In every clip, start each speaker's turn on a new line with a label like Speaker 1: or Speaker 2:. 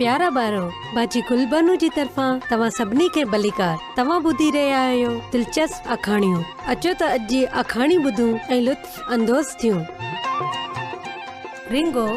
Speaker 1: प्यारा ॿारो, बाजी गुलबानू जी तरफ़ां तव्हां सभिनी खे भलीकार। तव्हां ॿुधी रहिया आहियो दिलचस्प अखाणियूं। अचो त अॼु जी अखाणी ॿुधूं ऐं लुत्फ़ अंदोज़ थियूं। रिंगो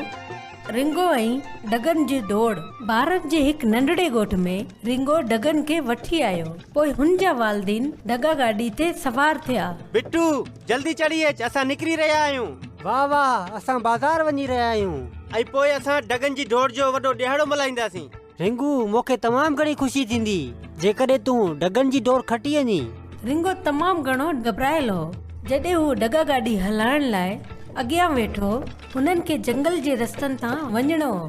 Speaker 1: रिंगो ऐं डगन जी दौड़। भारत जे हिकु नंढड़े ॻोठ में रिंगो डगन खे वठी आयो। पोइ हुन जा वालिदीन डगा गाॾी ते सवार थिया।
Speaker 2: बिट्टू जल्दी चढ़ी अच, असां निकिरी रहिया आहियूं।
Speaker 3: वाह वाह, असां बाज़ार वञी रहिया आहियूं।
Speaker 2: ऐं पोइ असां डगन जी दौड़ जो वॾो ॾिहाड़ो मल्हाईंदासीं।
Speaker 3: रिंगू, मूंखे तमामु घणी ख़ुशी थींदी जेकॾहिं तूं डगन जी दौड़ खटी वञी।
Speaker 1: रिंगो तमामु घणो घबरायल हो। जॾहिं हू डगा गाॾी हलाइण लाइ अॻियां वेठो, हुननि खे जंगल जे रस्तनि तां वञिणो हो।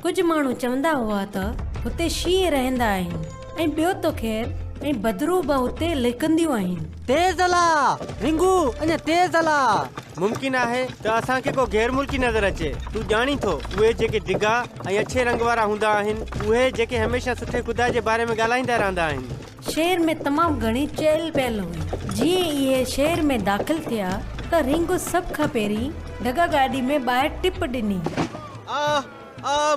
Speaker 1: कुझु माण्हू चवंदा हुआ त हुते शींहं रहंदा आहिनि ऐं ॿियो त ख़ैर ऐं बदरू बि हुते लिकंदियूं आहिनि।
Speaker 3: तेज़ हला रिंगू, अञा तेज़ हला।
Speaker 2: मुमकिन आहे त असांखे को गैर मुल्की नज़र अचे। तूं ॼाणी थो, उहे जेके डिघा ऐं अछे रंग वारा हूंदा आहिनि, उहे जेके हमेशह सुठे खुदा जे बारे में ॻाल्हाईंदा रहंदा आहिनि।
Speaker 1: शहर में तमामु घणी चहल पहल हुई। जीअं इहे शहर में दाख़िल थिया त रिंगो सभ खां पहिरीं डगा गाॾी में ॿाहिरि टिप ॾिनी।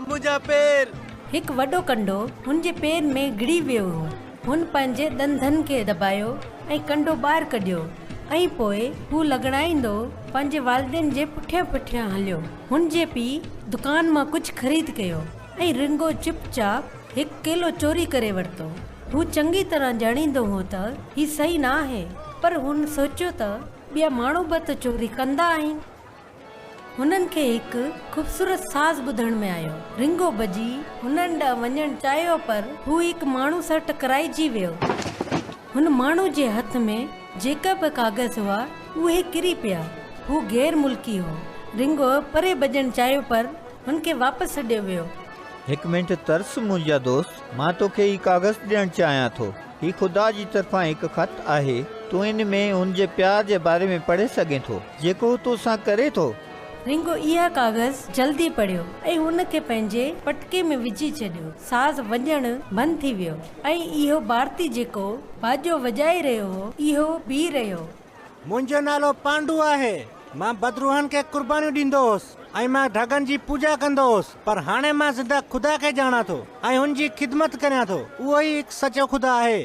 Speaker 2: मुंहिंजा पेर।
Speaker 1: हिकु वॾो कंडो हुन जे पेर में गिड़ी वियो हो। हुन पंहिंजे ॾंदनि खे दॿायो ऐं कंडो ॿाहिरि कढियो ऐं पोइ हू लॻणाईंदो पंहिंजे वालिदनि जे पुठियां पुठियां हलियो। हुन जे पीउ दुकान मां कुझु ख़रीद कयो ऐं रिंगो चुपचाप हिकु केलो चोरी करे वरितो। हू चङी तरह ॼाणींदो हो त हीउ सही न आहे, पर हुन सोचियो त ॿिया माण्हू बि त चोरी कंदा आहिनि। हुननि खे हिकु ख़ूबसूरत साज़ ॿुधण में आयो। रिंगो भॼी हुननि ॾांहुं वञणु चाहियो, पर हू हिकु माण्हू सां टकराइजी वियो। हुन माण्हू जे हथ में जेका बि कागज़ हुआ उहे किरी पिया। हू गैर मुल्की हो। रिंगो परे भॼणु चाहियो, पर हुनखे वापसि छॾियो वियो।
Speaker 4: हिकु मिंट तरस मुंहिंजा दोस्त, मां तोखे ही कागज़ ॾियणु चाहियां थो। ही ख़ुदा जी तरफ़ां हिकु ख़त आहे। तूं इन में हुन जे प्यार जे बारे में पढ़ी सघें थो जेको हू तोसां करे थो।
Speaker 1: रिंगो इहा कागज़ जल्दी पढ़ियो ऐं हुनखे पंहिंजे पटके में विझी छॾियो। साज़ वॼणु बंदि थी वियो ऐं इहो भारती जेको बाजो वॼाए रहियो हो, इहो बीह रहियो।
Speaker 5: मुंहिंजो नालो पांडू आहे। मां बदरूहनि खे कुर्बानियूं ॾींदोसि ऐं मां ढगन जी पूजा कंदोसि, पर हाणे मां ज़िंदा ख़ुदा खे ॼाणा थो ऐं हुन जी ख़िदमत करियां थो। उहो ई हिकु सचो ख़ुदा आहे।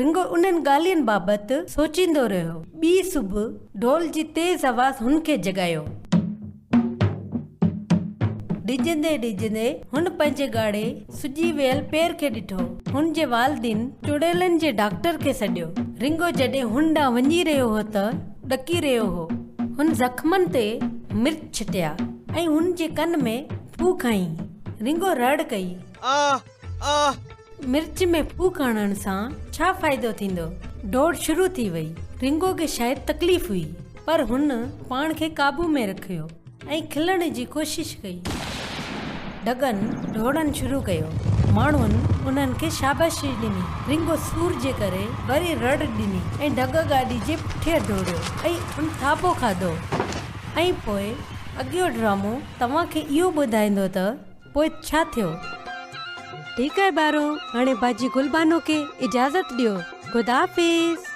Speaker 1: रिंगो उन्हनि ॻाल्हियुनि बाबति सोचींदो रहियो। ॿी सुबुह ढोल जी तेज़ आवाज़ हुनखे जगायो। डिॼंदे डिॼंदे हुन पंहिंजे ॻाढ़े सुजी वियल पेर खे ॾिठो। हुन जे वालिदीन चुड़ैलनि जे डॉक्टर खे सॾियो। रिंगो जॾहिं हुन ॾांहुं वञी रहियो हो त ॾकी रहियो हो। हुन ज़ख़्मनि ते मिर्च छिटिया ऐं हुन जे कन में फूक हईं। रिंगो रड़ कई। मिर्च में फूक हणण सां छा फ़ाइदो थींदो? दौड़ शुरू थी वई। रिंगो खे शायदि तकलीफ़ हुई, पर हुन पाण खे काबू में रखियो ऐं खिलण जी कोशिश कई। डगन दौड़ण शुरू कयो। माण्हुनि उन्हनि खे शाबाशी ॾिनी। रिंगो सूर जे करे वरी रड़ ॾिनी ऐं डगा गाॾी जे पुठियां दौड़ियो ऐं हुन थाबो खाधो। ऐं पोइ अॻियो ड्रामो तव्हांखे इहो ॿुधाईंदो त पोइ छा थियो। ठीकु आहे ॿारो, हाणे बाजी गुलबानो खे इजाज़त ॾियो। ख़ुदा हाफ़िज़।